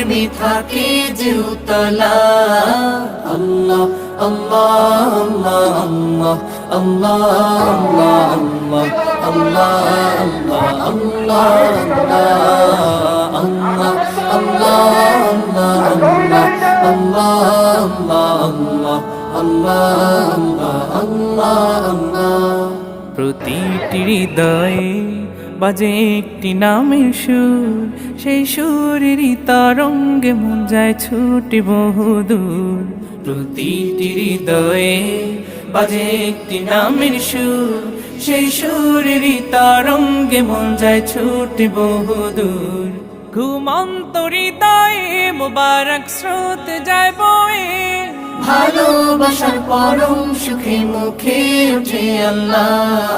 কর্মে থাকে যে উতলা। আল্লাহ আল্লাহ আল্লাহ আল্লাহ আল্লাহ আল্লাহ আল্লাহ আল্লাহ আল্লাহ আল্লাহ আল্লাহ। প্রতিটি হৃদয়ে বাজে একটি নামের সুর, সেই সুরেরই তরঙ্গে মন যায় ছুটে বহুদূর। প্রতিটি হৃদয়ে বাজে একটি নামের সুর, সেই সুরেরই তরঙ্গে মন যায় ছুটে বহুদূর। ঘুমন্ত হৃদয়ে মুবারক স্রোত যায় বয়ে, ভালোবাসার পরম সুখে মুখে ওঠে আল্লাহ।